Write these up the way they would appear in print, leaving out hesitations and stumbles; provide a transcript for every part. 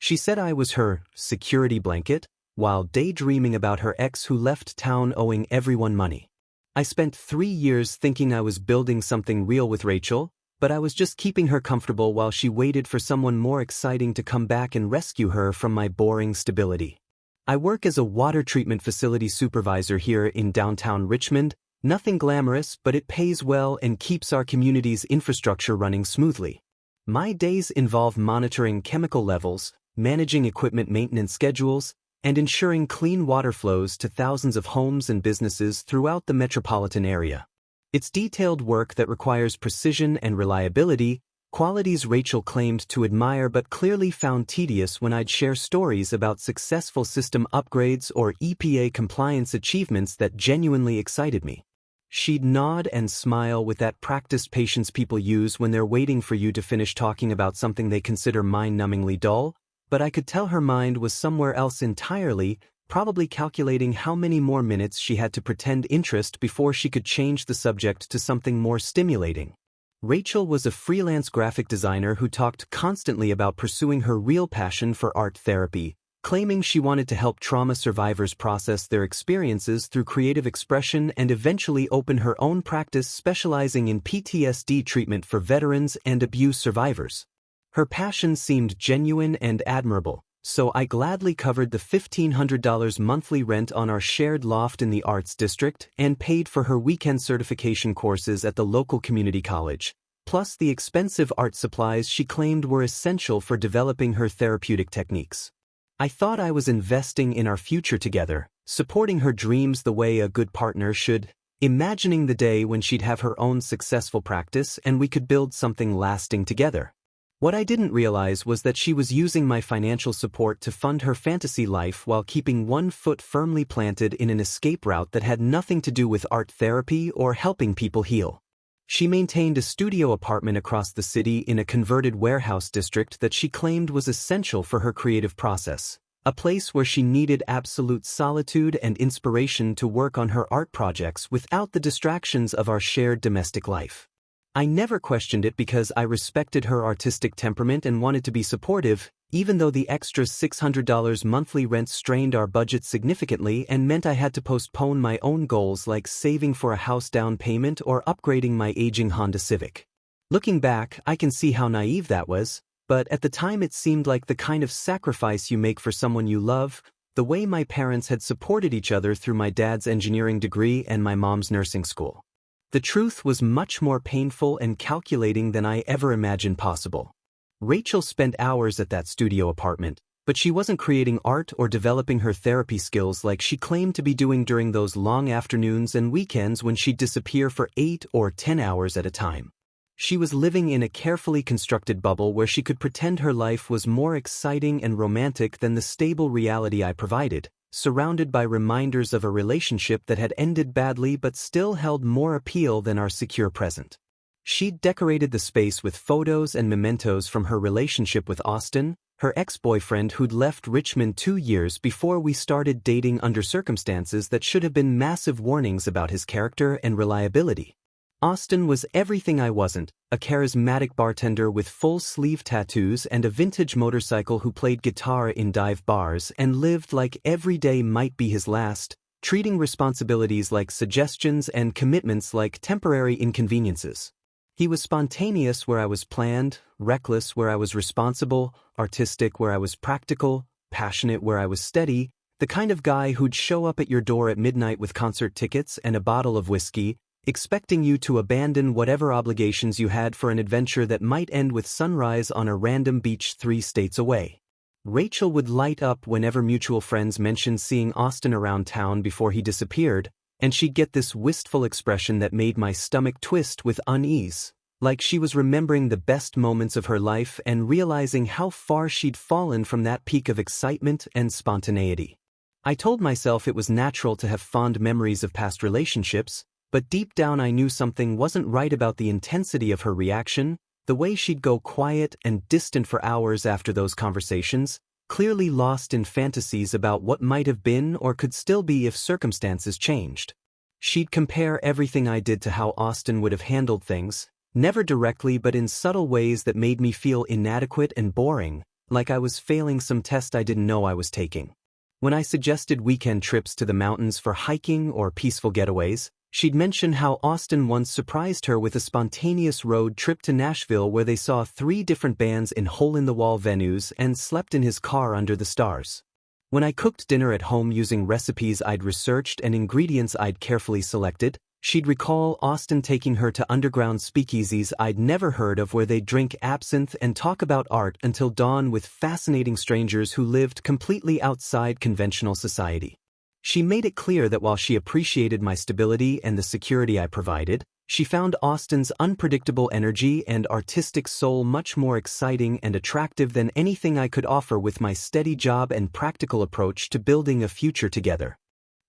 She said I was her security blanket, while daydreaming about her ex who left town owing everyone money. I spent 3 years thinking I was building something real with Rachel, but I was just keeping her comfortable while she waited for someone more exciting to come back and rescue her from my boring stability. I work as a water treatment facility supervisor here in downtown Richmond. Nothing glamorous, but it pays well and keeps our community's infrastructure running smoothly. My days involve monitoring chemical levels, managing equipment maintenance schedules, and ensuring clean water flows to thousands of homes and businesses throughout the metropolitan area. It's detailed work that requires precision and reliability, qualities Rachel claimed to admire but clearly found tedious when I'd share stories about successful system upgrades or EPA compliance achievements that genuinely excited me. She'd nod and smile with that practiced patience people use when they're waiting for you to finish talking about something they consider mind-numbingly dull, but I could tell her mind was somewhere else entirely, probably calculating how many more minutes she had to pretend interest before she could change the subject to something more stimulating. Rachel was a freelance graphic designer who talked constantly about pursuing her real passion for art therapy, claiming she wanted to help trauma survivors process their experiences through creative expression and eventually open her own practice specializing in PTSD treatment for veterans and abuse survivors. Her passion seemed genuine and admirable, so I gladly covered the $1,500 monthly rent on our shared loft in the Arts District and paid for her weekend certification courses at the local community college, plus the expensive art supplies she claimed were essential for developing her therapeutic techniques. I thought I was investing in our future together, supporting her dreams the way a good partner should, imagining the day when she'd have her own successful practice and we could build something lasting together. What I didn't realize was that she was using my financial support to fund her fantasy life while keeping one foot firmly planted in an escape route that had nothing to do with art therapy or helping people heal. She maintained a studio apartment across the city in a converted warehouse district that she claimed was essential for her creative process, a place where she needed absolute solitude and inspiration to work on her art projects without the distractions of our shared domestic life. I never questioned it because I respected her artistic temperament and wanted to be supportive, even though the extra $600 monthly rent strained our budget significantly and meant I had to postpone my own goals like saving for a house down payment or upgrading my aging Honda Civic. Looking back, I can see how naive that was, but at the time it seemed like the kind of sacrifice you make for someone you love, the way my parents had supported each other through my dad's engineering degree and my mom's nursing school. The truth was much more painful and calculating than I ever imagined possible. Rachel spent hours at that studio apartment, but she wasn't creating art or developing her therapy skills like she claimed to be doing during those long afternoons and weekends when she'd disappear for 8 or 10 hours at a time. She was living in a carefully constructed bubble where she could pretend her life was more exciting and romantic than the stable reality I provided, surrounded by reminders of a relationship that had ended badly but still held more appeal than our secure present. She'd decorated the space with photos and mementos from her relationship with Austin, her ex-boyfriend who'd left Richmond 2 years before we started dating under circumstances that should have been massive warnings about his character and reliability. Austin was everything I wasn't, a charismatic bartender with full-sleeve tattoos and a vintage motorcycle who played guitar in dive bars and lived like every day might be his last, treating responsibilities like suggestions and commitments like temporary inconveniences. He was spontaneous where I was planned, reckless where I was responsible, artistic where I was practical, passionate where I was steady, the kind of guy who'd show up at your door at midnight with concert tickets and a bottle of whiskey, expecting you to abandon whatever obligations you had for an adventure that might end with sunrise on a random beach 3 states away. Rachel would light up whenever mutual friends mentioned seeing Austin around town before he disappeared, and she'd get this wistful expression that made my stomach twist with unease, like she was remembering the best moments of her life and realizing how far she'd fallen from that peak of excitement and spontaneity. I told myself it was natural to have fond memories of past relationships, but deep down I knew something wasn't right about the intensity of her reaction, the way she'd go quiet and distant for hours after those conversations, clearly lost in fantasies about what might have been or could still be if circumstances changed. She'd compare everything I did to how Austin would have handled things, never directly but in subtle ways that made me feel inadequate and boring, like I was failing some test I didn't know I was taking. When I suggested weekend trips to the mountains for hiking or peaceful getaways, she'd mention how Austin once surprised her with a spontaneous road trip to Nashville where they saw 3 different bands in hole-in-the-wall venues and slept in his car under the stars. When I cooked dinner at home using recipes I'd researched and ingredients I'd carefully selected, she'd recall Austin taking her to underground speakeasies I'd never heard of where they'd drink absinthe and talk about art until dawn with fascinating strangers who lived completely outside conventional society. She made it clear that while she appreciated my stability and the security I provided, she found Austin's unpredictable energy and artistic soul much more exciting and attractive than anything I could offer with my steady job and practical approach to building a future together.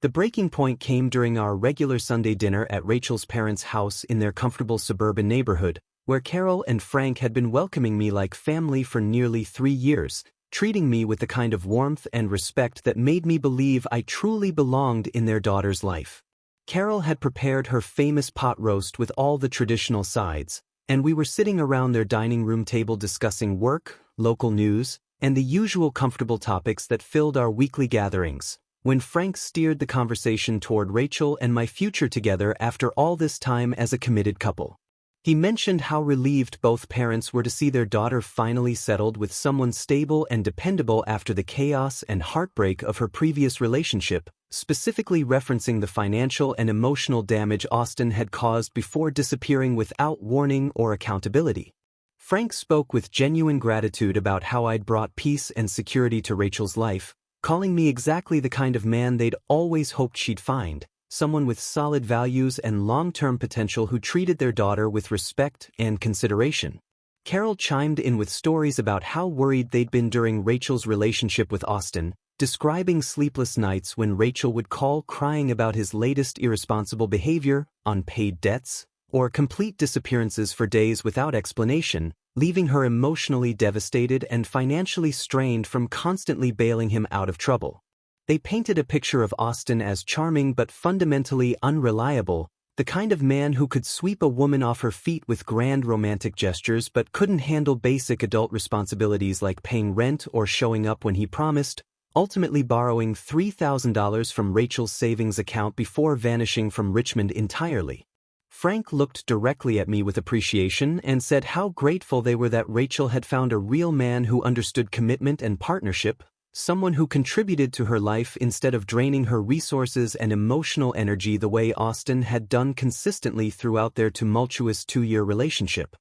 The breaking point came during our regular Sunday dinner at Rachel's parents' house in their comfortable suburban neighborhood, where Carol and Frank had been welcoming me like family for nearly 3 years, treating me with the kind of warmth and respect that made me believe I truly belonged in their daughter's life. Carol had prepared her famous pot roast with all the traditional sides, and we were sitting around their dining room table discussing work, local news, and the usual comfortable topics that filled our weekly gatherings, when Frank steered the conversation toward Rachel and my future together after all this time as a committed couple. He mentioned how relieved both parents were to see their daughter finally settled with someone stable and dependable after the chaos and heartbreak of her previous relationship, specifically referencing the financial and emotional damage Austin had caused before disappearing without warning or accountability. Frank spoke with genuine gratitude about how I'd brought peace and security to Rachel's life, calling me exactly the kind of man they'd always hoped she'd find, someone with solid values and long-term potential who treated their daughter with respect and consideration. Carol chimed in with stories about how worried they'd been during Rachel's relationship with Austin, describing sleepless nights when Rachel would call crying about his latest irresponsible behavior, unpaid debts, or complete disappearances for days without explanation, leaving her emotionally devastated and financially strained from constantly bailing him out of trouble. They painted a picture of Austin as charming but fundamentally unreliable, the kind of man who could sweep a woman off her feet with grand romantic gestures but couldn't handle basic adult responsibilities like paying rent or showing up when he promised, ultimately borrowing $3,000 from Rachel's savings account before vanishing from Richmond entirely. Frank looked directly at me with appreciation and said how grateful they were that Rachel had found a real man who understood commitment and partnership, someone who contributed to her life instead of draining her resources and emotional energy the way Austin had done consistently throughout their tumultuous 2-year relationship.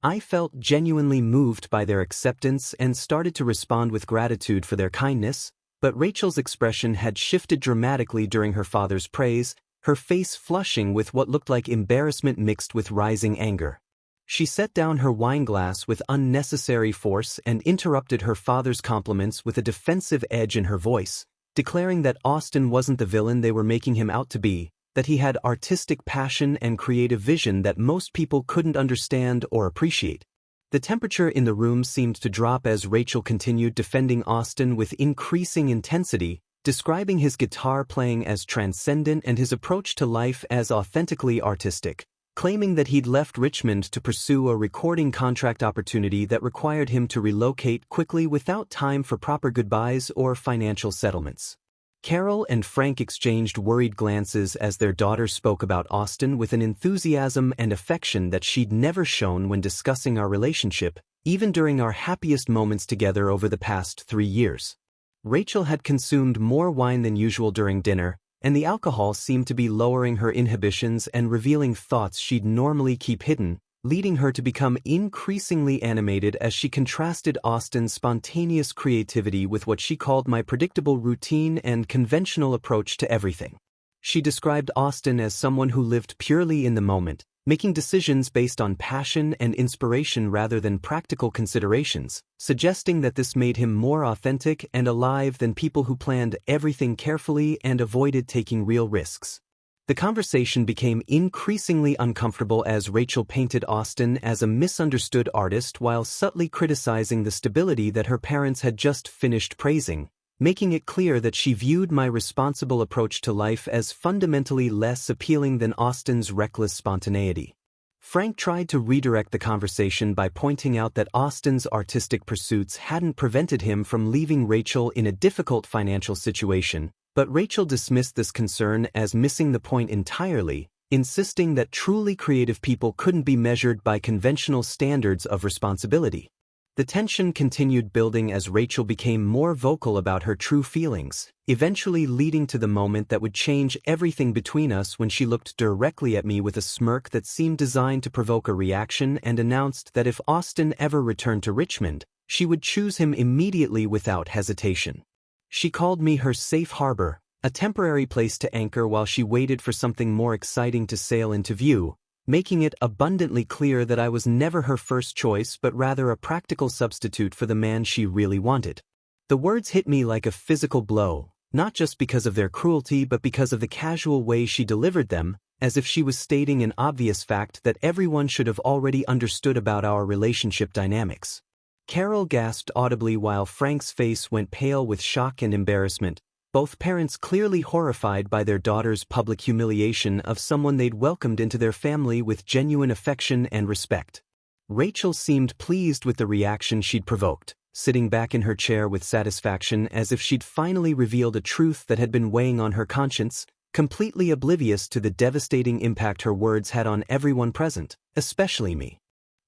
I felt genuinely moved by their acceptance and started to respond with gratitude for their kindness, but Rachel's expression had shifted dramatically during her father's praise, her face flushing with what looked like embarrassment mixed with rising anger. She set down her wine glass with unnecessary force and interrupted her father's compliments with a defensive edge in her voice, declaring that Austin wasn't the villain they were making him out to be, that he had artistic passion and creative vision that most people couldn't understand or appreciate. The temperature in the room seemed to drop as Rachel continued defending Austin with increasing intensity, describing his guitar playing as transcendent and his approach to life as authentically artistic, claiming that he'd left Richmond to pursue a recording contract opportunity that required him to relocate quickly without time for proper goodbyes or financial settlements. Carol and Frank exchanged worried glances as their daughter spoke about Austin with an enthusiasm and affection that she'd never shown when discussing our relationship, even during our happiest moments together over the past 3 years. Rachel had consumed more wine than usual during dinner, and the alcohol seemed to be lowering her inhibitions and revealing thoughts she'd normally keep hidden, leading her to become increasingly animated as she contrasted Austin's spontaneous creativity with what she called my predictable routine and conventional approach to everything. She described Austin as someone who lived purely in the moment, making decisions based on passion and inspiration rather than practical considerations, suggesting that this made him more authentic and alive than people who planned everything carefully and avoided taking real risks. The conversation became increasingly uncomfortable as Rachel painted Austin as a misunderstood artist while subtly criticizing the stability that her parents had just finished praising, making it clear that she viewed my responsible approach to life as fundamentally less appealing than Austin's reckless spontaneity. Frank tried to redirect the conversation by pointing out that Austin's artistic pursuits hadn't prevented him from leaving Rachel in a difficult financial situation, but Rachel dismissed this concern as missing the point entirely, insisting that truly creative people couldn't be measured by conventional standards of responsibility. The tension continued building as Rachel became more vocal about her true feelings, eventually leading to the moment that would change everything between us when she looked directly at me with a smirk that seemed designed to provoke a reaction and announced that if Austin ever returned to Richmond, she would choose him immediately without hesitation. She called me her safe harbor, a temporary place to anchor while she waited for something more exciting to sail into view, making it abundantly clear that I was never her first choice but rather a practical substitute for the man she really wanted. The words hit me like a physical blow, not just because of their cruelty but because of the casual way she delivered them, as if she was stating an obvious fact that everyone should have already understood about our relationship dynamics. Carol gasped audibly while Frank's face went pale with shock and embarrassment, both parents clearly horrified by their daughter's public humiliation of someone they'd welcomed into their family with genuine affection and respect. Rachel seemed pleased with the reaction she'd provoked, sitting back in her chair with satisfaction as if she'd finally revealed a truth that had been weighing on her conscience, completely oblivious to the devastating impact her words had on everyone present, especially me.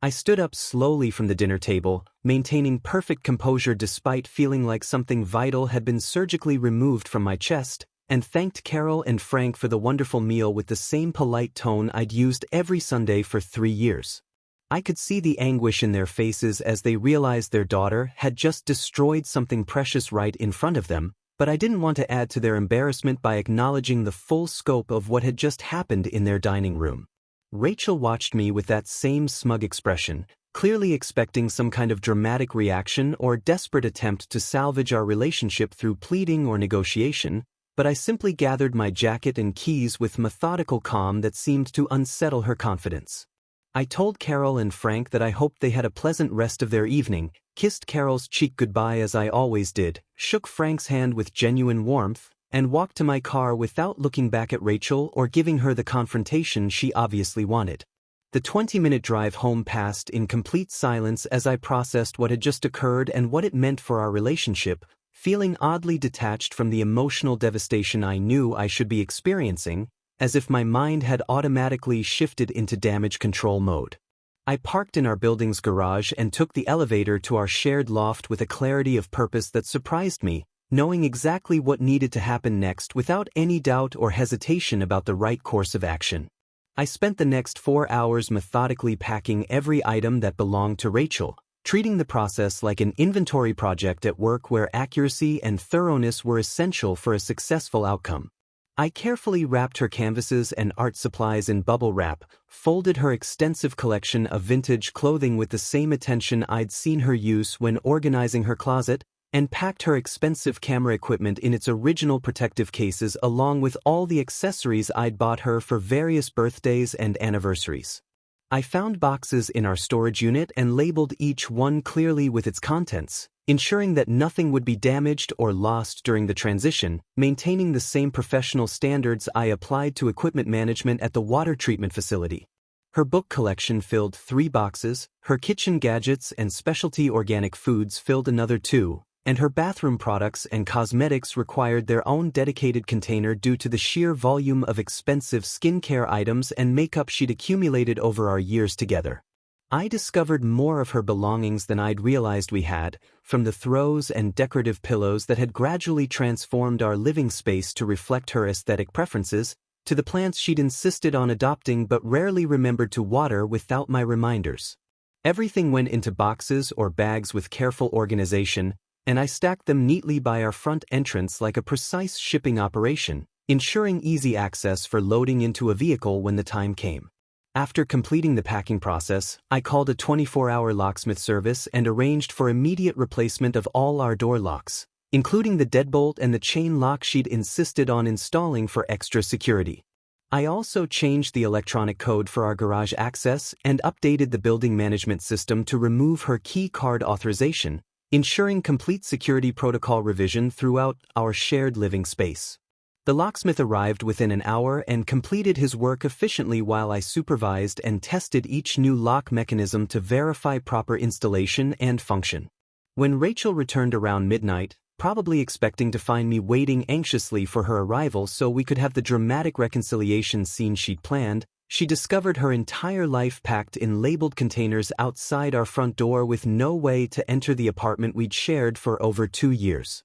I stood up slowly from the dinner table, maintaining perfect composure despite feeling like something vital had been surgically removed from my chest, and thanked Carol and Frank for the wonderful meal with the same polite tone I'd used every Sunday for 3 years. I could see the anguish in their faces as they realized their daughter had just destroyed something precious right in front of them, but I didn't want to add to their embarrassment by acknowledging the full scope of what had just happened in their dining room. Rachel watched me with that same smug expression, clearly expecting some kind of dramatic reaction or desperate attempt to salvage our relationship through pleading or negotiation, but I simply gathered my jacket and keys with methodical calm that seemed to unsettle her confidence. I told Carol and Frank that I hoped they had a pleasant rest of their evening, kissed Carol's cheek goodbye as I always did, shook Frank's hand with genuine warmth, and walked to my car without looking back at Rachel or giving her the confrontation she obviously wanted. The 20-minute drive home passed in complete silence as I processed what had just occurred and what it meant for our relationship, feeling oddly detached from the emotional devastation I knew I should be experiencing, as if my mind had automatically shifted into damage control mode. I parked in our building's garage and took the elevator to our shared loft with a clarity of purpose that surprised me, knowing exactly what needed to happen next without any doubt or hesitation about the right course of action. I spent the next 4 hours methodically packing every item that belonged to Rachel, treating the process like an inventory project at work where accuracy and thoroughness were essential for a successful outcome. I carefully wrapped her canvases and art supplies in bubble wrap, folded her extensive collection of vintage clothing with the same attention I'd seen her use when organizing her closet, and packed her expensive camera equipment in its original protective cases along with all the accessories I'd bought her for various birthdays and anniversaries. I found boxes in our storage unit and labeled each one clearly with its contents, ensuring that nothing would be damaged or lost during the transition, maintaining the same professional standards I applied to equipment management at the water treatment facility. Her book collection filled 3 boxes, her kitchen gadgets and specialty organic foods filled another 2, and her bathroom products and cosmetics required their own dedicated container due to the sheer volume of expensive skincare items and makeup she'd accumulated over our years together. I discovered more of her belongings than I'd realized we had, from the throws and decorative pillows that had gradually transformed our living space to reflect her aesthetic preferences, to the plants she'd insisted on adopting but rarely remembered to water without my reminders. Everything went into boxes or bags with careful organization, and I stacked them neatly by our front entrance like a precise shipping operation, ensuring easy access for loading into a vehicle when the time came. After completing the packing process, I called a 24-hour locksmith service and arranged for immediate replacement of all our door locks, including the deadbolt and the chain lock she'd insisted on installing for extra security. I also changed the electronic code for our garage access and updated the building management system to remove her key card authorization, ensuring complete security protocol revision throughout our shared living space. The locksmith arrived within an hour and completed his work efficiently while I supervised and tested each new lock mechanism to verify proper installation and function. When Rachel returned around midnight, probably expecting to find me waiting anxiously for her arrival so we could have the dramatic reconciliation scene she'd planned, she discovered her entire life packed in labeled containers outside our front door with no way to enter the apartment we'd shared for over 2 years.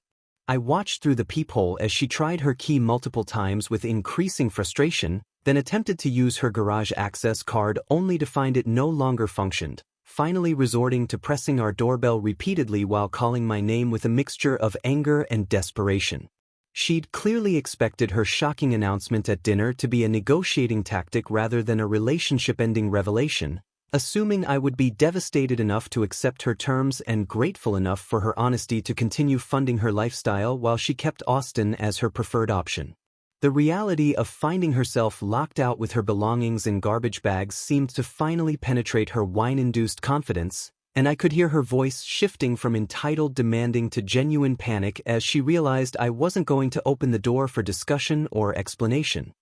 I watched through the peephole as she tried her key multiple times with increasing frustration, then attempted to use her garage access card only to find it no longer functioned, finally resorting to pressing our doorbell repeatedly while calling my name with a mixture of anger and desperation. She'd clearly expected her shocking announcement at dinner to be a negotiating tactic rather than a relationship-ending revelation, assuming I would be devastated enough to accept her terms and grateful enough for her honesty to continue funding her lifestyle while she kept Austin as her preferred option. The reality of finding herself locked out with her belongings in garbage bags seemed to finally penetrate her wine-induced confidence, and I could hear her voice shifting from entitled demanding to genuine panic as she realized I wasn't going to open the door for discussion or explanation.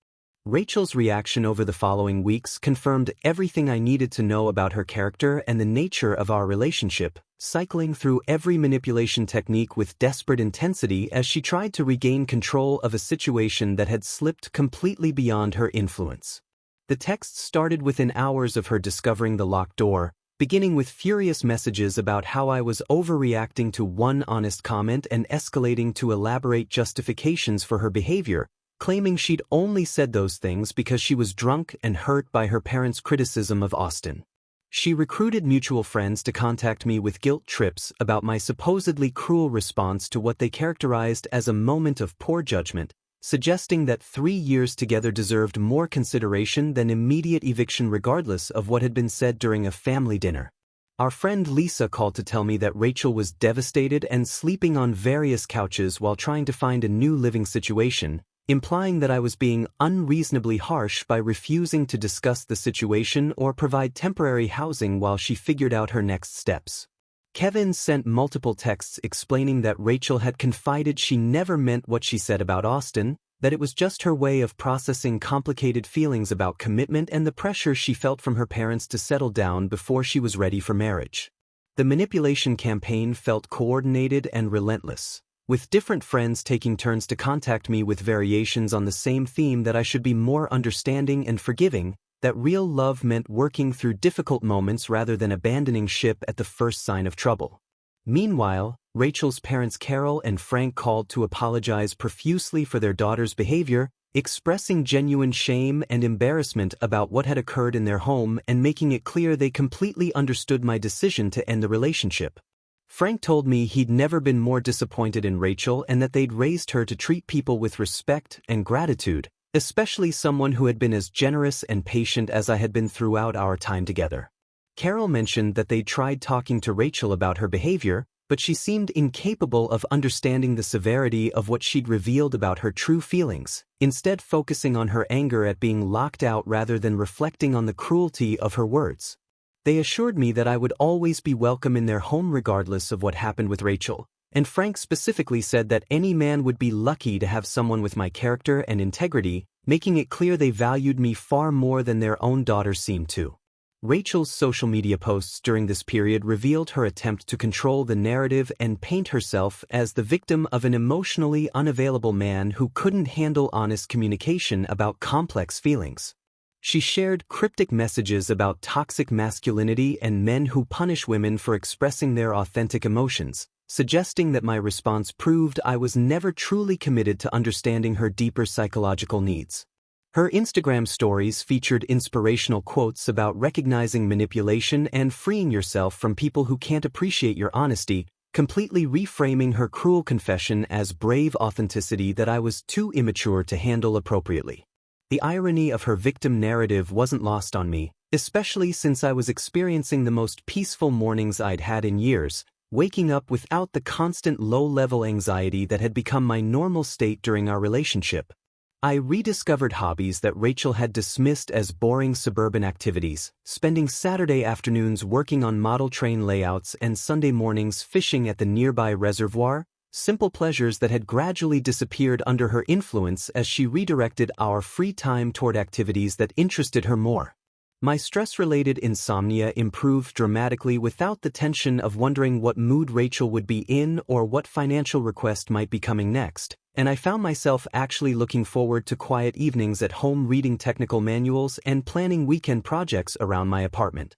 Rachel's reaction over the following weeks confirmed everything I needed to know about her character and the nature of our relationship, cycling through every manipulation technique with desperate intensity as she tried to regain control of a situation that had slipped completely beyond her influence. The texts started within hours of her discovering the locked door, beginning with furious messages about how I was overreacting to one honest comment and escalating to elaborate justifications for her behavior, claiming she'd only said those things because she was drunk and hurt by her parents' criticism of Austin. She recruited mutual friends to contact me with guilt trips about my supposedly cruel response to what they characterized as a moment of poor judgment, suggesting that 3 years together deserved more consideration than immediate eviction regardless of what had been said during a family dinner. Our friend Lisa called to tell me that Rachel was devastated and sleeping on various couches while trying to find a new living situation, implying that I was being unreasonably harsh by refusing to discuss the situation or provide temporary housing while she figured out her next steps. Kevin sent multiple texts explaining that Rachel had confided she never meant what she said about Austin, that it was just her way of processing complicated feelings about commitment and the pressure she felt from her parents to settle down before she was ready for marriage. The manipulation campaign felt coordinated and relentless, with different friends taking turns to contact me with variations on the same theme that I should be more understanding and forgiving, that real love meant working through difficult moments rather than abandoning ship at the first sign of trouble. Meanwhile, Rachel's parents Carol and Frank called to apologize profusely for their daughter's behavior, expressing genuine shame and embarrassment about what had occurred in their home and making it clear they completely understood my decision to end the relationship. Frank told me he'd never been more disappointed in Rachel and that they'd raised her to treat people with respect and gratitude, especially someone who had been as generous and patient as I had been throughout our time together. Carol mentioned that they'd tried talking to Rachel about her behavior, but she seemed incapable of understanding the severity of what she'd revealed about her true feelings, instead focusing on her anger at being locked out rather than reflecting on the cruelty of her words. They assured me that I would always be welcome in their home regardless of what happened with Rachel, and Frank specifically said that any man would be lucky to have someone with my character and integrity, making it clear they valued me far more than their own daughter seemed to. Rachel's social media posts during this period revealed her attempt to control the narrative and paint herself as the victim of an emotionally unavailable man who couldn't handle honest communication about complex feelings. She shared cryptic messages about toxic masculinity and men who punish women for expressing their authentic emotions, suggesting that my response proved I was never truly committed to understanding her deeper psychological needs. Her Instagram stories featured inspirational quotes about recognizing manipulation and freeing yourself from people who can't appreciate your honesty, completely reframing her cruel confession as brave authenticity that I was too immature to handle appropriately. The irony of her victim narrative wasn't lost on me, especially since I was experiencing the most peaceful mornings I'd had in years, waking up without the constant low-level anxiety that had become my normal state during our relationship. I rediscovered hobbies that Rachel had dismissed as boring suburban activities, spending Saturday afternoons working on model train layouts and Sunday mornings fishing at the nearby reservoir, simple pleasures that had gradually disappeared under her influence as she redirected our free time toward activities that interested her more. My stress-related insomnia improved dramatically without the tension of wondering what mood Rachel would be in or what financial request might be coming next, and I found myself actually looking forward to quiet evenings at home reading technical manuals and planning weekend projects around my apartment.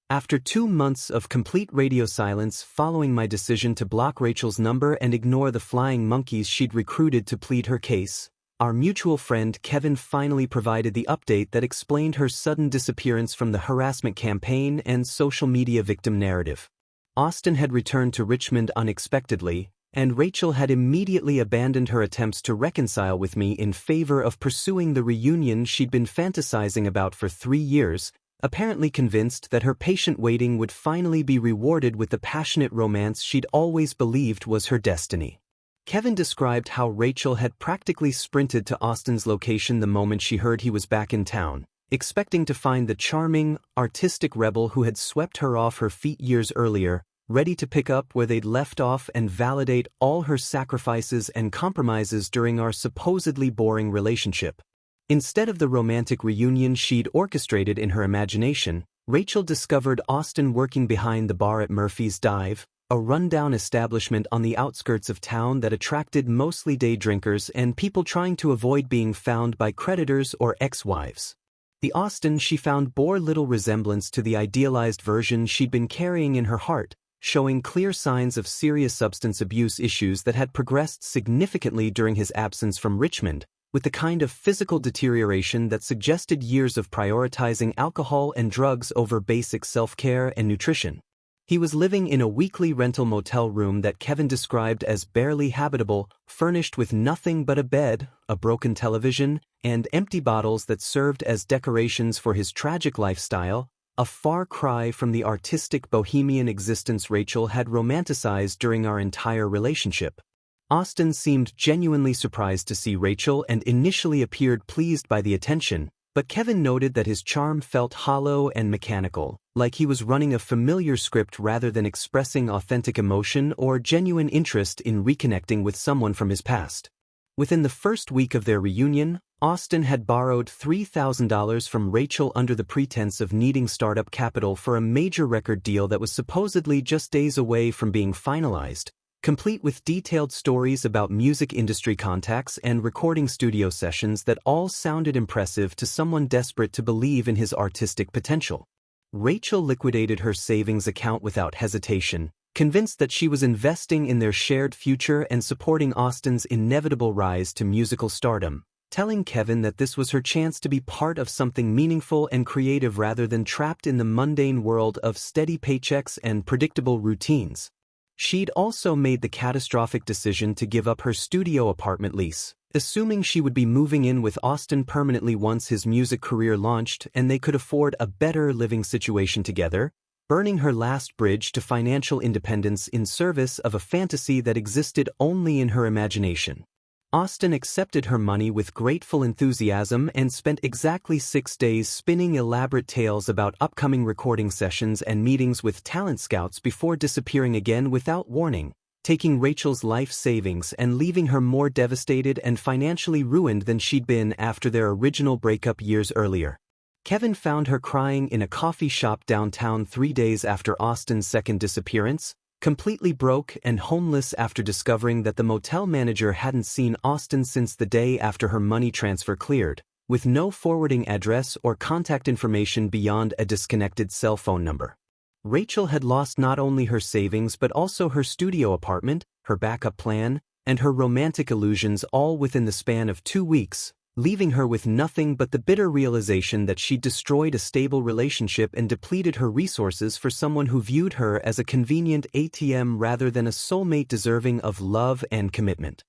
After 2 months of complete radio silence following my decision to block Rachel's number and ignore the flying monkeys she'd recruited to plead her case, our mutual friend Kevin finally provided the update that explained her sudden disappearance from the harassment campaign and social media victim narrative. Austin had returned to Richmond unexpectedly, and Rachel had immediately abandoned her attempts to reconcile with me in favor of pursuing the reunion she'd been fantasizing about for 3 years, apparently convinced that her patient waiting would finally be rewarded with the passionate romance she'd always believed was her destiny. Kevin described how Rachel had practically sprinted to Austin's location the moment she heard he was back in town, expecting to find the charming, artistic rebel who had swept her off her feet years earlier, ready to pick up where they'd left off and validate all her sacrifices and compromises during our supposedly boring relationship. Instead of the romantic reunion she'd orchestrated in her imagination, Rachel discovered Austin working behind the bar at Murphy's Dive, a rundown establishment on the outskirts of town that attracted mostly day drinkers and people trying to avoid being found by creditors or ex-wives. The Austin she found bore little resemblance to the idealized version she'd been carrying in her heart, showing clear signs of serious substance abuse issues that had progressed significantly during his absence from Richmond, with the kind of physical deterioration that suggested years of prioritizing alcohol and drugs over basic self-care and nutrition. He was living in a weekly rental motel room that Kevin described as barely habitable, furnished with nothing but a bed, a broken television, and empty bottles that served as decorations for his tragic lifestyle, a far cry from the artistic bohemian existence Rachel had romanticized during our entire relationship. Austin seemed genuinely surprised to see Rachel and initially appeared pleased by the attention, but Kevin noted that his charm felt hollow and mechanical, like he was running a familiar script rather than expressing authentic emotion or genuine interest in reconnecting with someone from his past. Within the first week of their reunion, Austin had borrowed $3,000 from Rachel under the pretense of needing startup capital for a major record deal that was supposedly just days away from being finalized, complete with detailed stories about music industry contacts and recording studio sessions that all sounded impressive to someone desperate to believe in his artistic potential. Rachel liquidated her savings account without hesitation, convinced that she was investing in their shared future and supporting Austin's inevitable rise to musical stardom, telling Kevin that this was her chance to be part of something meaningful and creative rather than trapped in the mundane world of steady paychecks and predictable routines. She'd also made the catastrophic decision to give up her studio apartment lease, assuming she would be moving in with Austin permanently once his music career launched and they could afford a better living situation together, burning her last bridge to financial independence in service of a fantasy that existed only in her imagination. Austin accepted her money with grateful enthusiasm and spent exactly 6 days spinning elaborate tales about upcoming recording sessions and meetings with talent scouts before disappearing again without warning, taking Rachel's life savings and leaving her more devastated and financially ruined than she'd been after their original breakup years earlier. Kevin found her crying in a coffee shop downtown 3 days after Austin's second disappearance, completely broke and homeless after discovering that the motel manager hadn't seen Austin since the day after her money transfer cleared, with no forwarding address or contact information beyond a disconnected cell phone number. Rachel had lost not only her savings but also her studio apartment, her backup plan, and her romantic illusions all within the span of 2 weeks, leaving her with nothing but the bitter realization that she'd destroyed a stable relationship and depleted her resources for someone who viewed her as a convenient ATM rather than a soulmate deserving of love and commitment.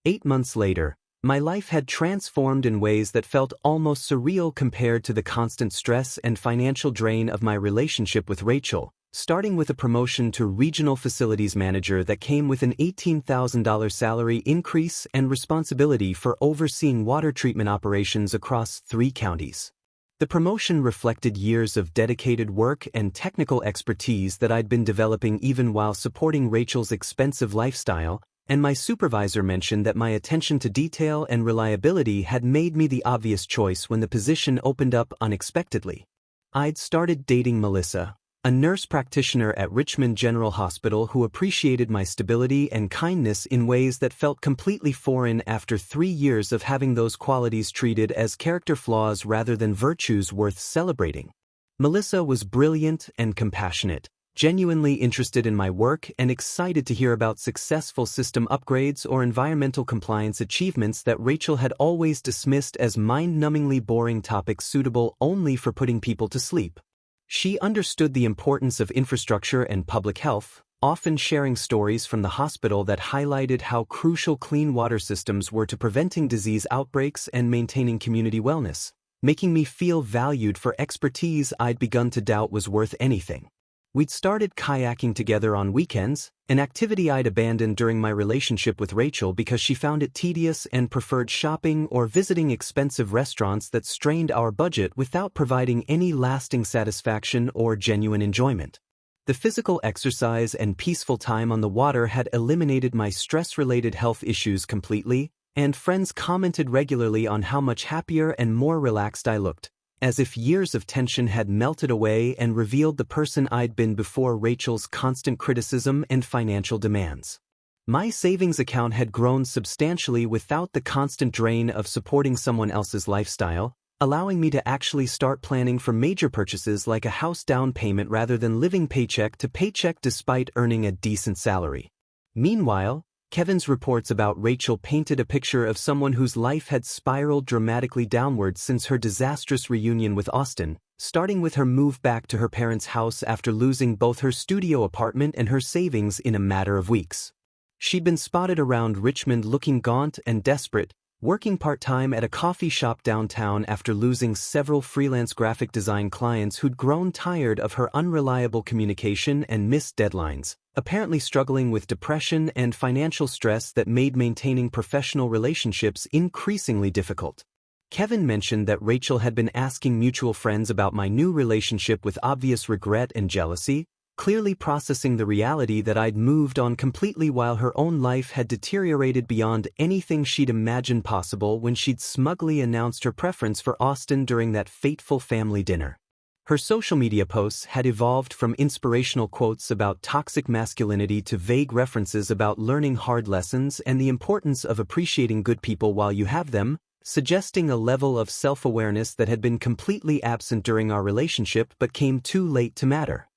8 months later, my life had transformed in ways that felt almost surreal compared to the constant stress and financial drain of my relationship with Rachel, starting with a promotion to regional facilities manager that came with an $18,000 salary increase and responsibility for overseeing water treatment operations across 3 counties. The promotion reflected years of dedicated work and technical expertise that I'd been developing even while supporting Rachel's expensive lifestyle, And my supervisor mentioned that my attention to detail and reliability had made me the obvious choice when the position opened up unexpectedly. I'd started dating Melissa, a nurse practitioner at Richmond General Hospital who appreciated my stability and kindness in ways that felt completely foreign after 3 years of having those qualities treated as character flaws rather than virtues worth celebrating. Melissa was brilliant and compassionate, genuinely interested in my work and excited to hear about successful system upgrades or environmental compliance achievements that Rachel had always dismissed as mind-numbingly boring topics suitable only for putting people to sleep. She understood the importance of infrastructure and public health, often sharing stories from the hospital that highlighted how crucial clean water systems were to preventing disease outbreaks and maintaining community wellness, making me feel valued for expertise I'd begun to doubt was worth anything. We'd started kayaking together on weekends, an activity I'd abandoned during my relationship with Rachel because she found it tedious and preferred shopping or visiting expensive restaurants that strained our budget without providing any lasting satisfaction or genuine enjoyment. The physical exercise and peaceful time on the water had eliminated my stress-related health issues completely, and friends commented regularly on how much happier and more relaxed I looked, as if years of tension had melted away and revealed the person I'd been before Rachel's constant criticism and financial demands. My savings account had grown substantially without the constant drain of supporting someone else's lifestyle, allowing me to actually start planning for major purchases like a house down payment rather than living paycheck to paycheck despite earning a decent salary. Meanwhile, Kevin's reports about Rachel painted a picture of someone whose life had spiraled dramatically downward since her disastrous reunion with Austin, starting with her move back to her parents' house after losing both her studio apartment and her savings in a matter of weeks. She'd been spotted around Richmond looking gaunt and desperate, working part-time at a coffee shop downtown after losing several freelance graphic design clients who'd grown tired of her unreliable communication and missed deadlines, apparently struggling with depression and financial stress that made maintaining professional relationships increasingly difficult. Kevin mentioned that Rachel had been asking mutual friends about my new relationship with obvious regret and jealousy, clearly processing the reality that I'd moved on completely while her own life had deteriorated beyond anything she'd imagined possible when she'd smugly announced her preference for Austin during that fateful family dinner. Her social media posts had evolved from inspirational quotes about toxic masculinity to vague references about learning hard lessons and the importance of appreciating good people while you have them, suggesting a level of self-awareness that had been completely absent during our relationship but came too late to matter.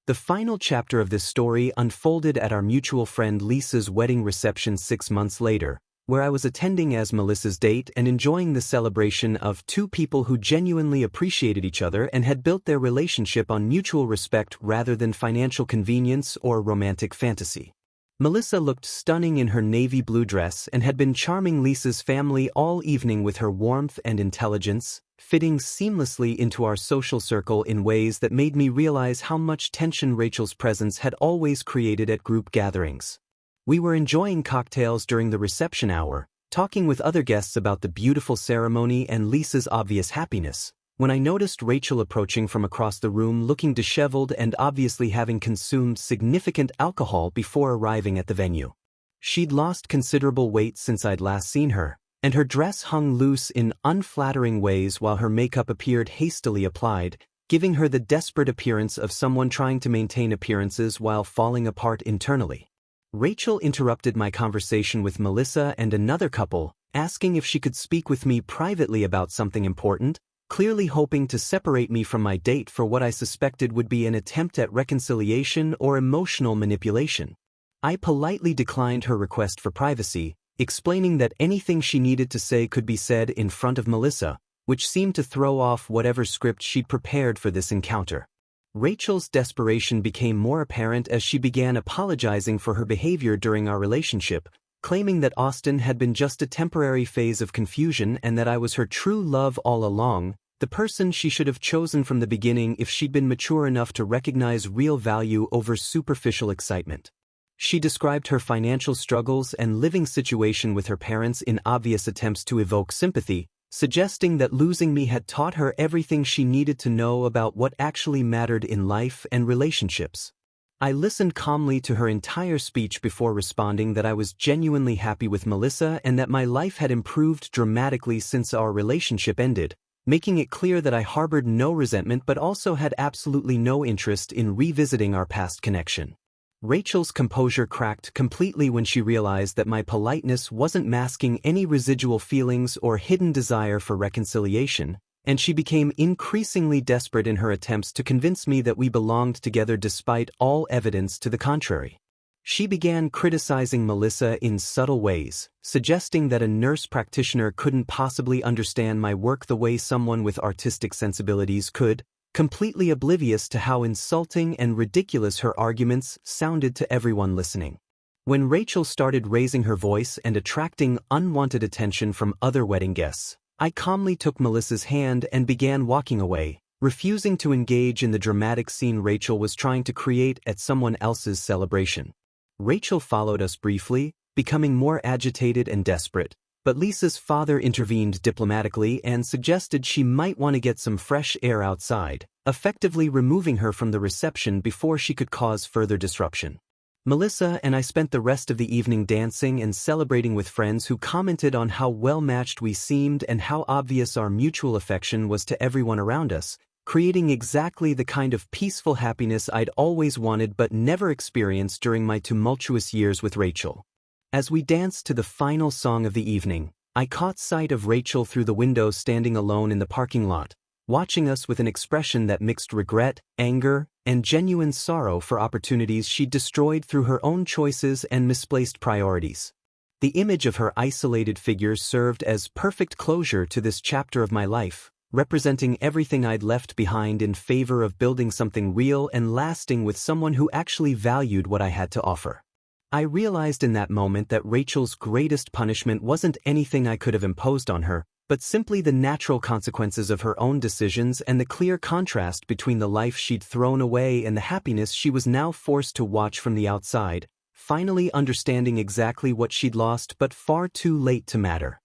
The final chapter of this story unfolded at our mutual friend Lisa's wedding reception 6 months later, where I was attending as Melissa's date and enjoying the celebration of two people who genuinely appreciated each other and had built their relationship on mutual respect rather than financial convenience or romantic fantasy. Melissa looked stunning in her navy blue dress and had been charming Lisa's family all evening with her warmth and intelligence, fitting seamlessly into our social circle in ways that made me realize how much tension Rachel's presence had always created at group gatherings. We were enjoying cocktails during the reception hour, talking with other guests about the beautiful ceremony and Lisa's obvious happiness, when I noticed Rachel approaching from across the room looking disheveled and obviously having consumed significant alcohol before arriving at the venue. She'd lost considerable weight since I'd last seen her, and her dress hung loose in unflattering ways while her makeup appeared hastily applied, giving her the desperate appearance of someone trying to maintain appearances while falling apart internally. Rachel interrupted my conversation with Melissa and another couple, asking if she could speak with me privately about something important, clearly hoping to separate me from my date for what I suspected would be an attempt at reconciliation or emotional manipulation. I politely declined her request for privacy, explaining that anything she needed to say could be said in front of Melissa, which seemed to throw off whatever script she'd prepared for this encounter. Rachel's desperation became more apparent as she began apologizing for her behavior during our relationship, claiming that Austin had been just a temporary phase of confusion and that I was her true love all along, the person she should have chosen from the beginning if she'd been mature enough to recognize real value over superficial excitement. She described her financial struggles and living situation with her parents in obvious attempts to evoke sympathy, suggesting that losing me had taught her everything she needed to know about what actually mattered in life and relationships. I listened calmly to her entire speech before responding that I was genuinely happy with Melissa and that my life had improved dramatically since our relationship ended, making it clear that I harbored no resentment but also had absolutely no interest in revisiting our past connection. Rachel's composure cracked completely when she realized that my politeness wasn't masking any residual feelings or hidden desire for reconciliation, and she became increasingly desperate in her attempts to convince me that we belonged together despite all evidence to the contrary. She began criticizing Melissa in subtle ways, suggesting that a nurse practitioner couldn't possibly understand my work the way someone with artistic sensibilities could, completely oblivious to how insulting and ridiculous her arguments sounded to everyone listening. When Rachel started raising her voice and attracting unwanted attention from other wedding guests, I calmly took Melissa's hand and began walking away, refusing to engage in the dramatic scene Rachel was trying to create at someone else's celebration. Rachel followed us briefly, becoming more agitated and desperate, but Lisa's father intervened diplomatically and suggested she might want to get some fresh air outside, effectively removing her from the reception before she could cause further disruption. Melissa and I spent the rest of the evening dancing and celebrating with friends who commented on how well-matched we seemed and how obvious our mutual affection was to everyone around us, creating exactly the kind of peaceful happiness I'd always wanted but never experienced during my tumultuous years with Rachel. As we danced to the final song of the evening, I caught sight of Rachel through the window standing alone in the parking lot, watching us with an expression that mixed regret, anger, and genuine sorrow for opportunities she'd destroyed through her own choices and misplaced priorities. The image of her isolated figure served as perfect closure to this chapter of my life, representing everything I'd left behind in favor of building something real and lasting with someone who actually valued what I had to offer. I realized in that moment that Rachel's greatest punishment wasn't anything I could have imposed on her, but simply the natural consequences of her own decisions and the clear contrast between the life she'd thrown away and the happiness she was now forced to watch from the outside, finally understanding exactly what she'd lost but far too late to matter.